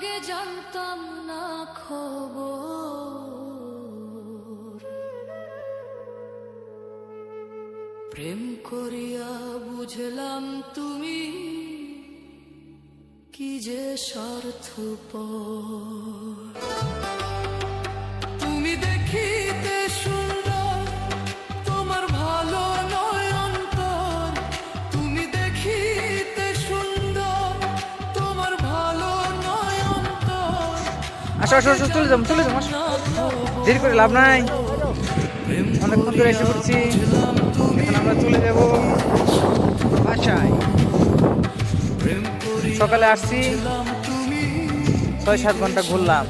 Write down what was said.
আগে জানতাম না খবর, প্রেম করিয়া বুঝলাম তুমি কি যে স্বার্থপর। তুমি দেখিতে সুন্দর, তোমার ভালো নয় অন্তর। তুমি দেখিতে সুন্দর, তোমার ভালো নয় অন্তর। আসো আসো আসো, চলে যাবো চলে যাবো, দেরি করে লাভ নাই, অনেকক্ষণ ধরে এসে পড়ছি। এখন আমরা চলে যাব বাসায়। সকালে আসছি, ৬-৭ ঘন্টা ঘুরলাম।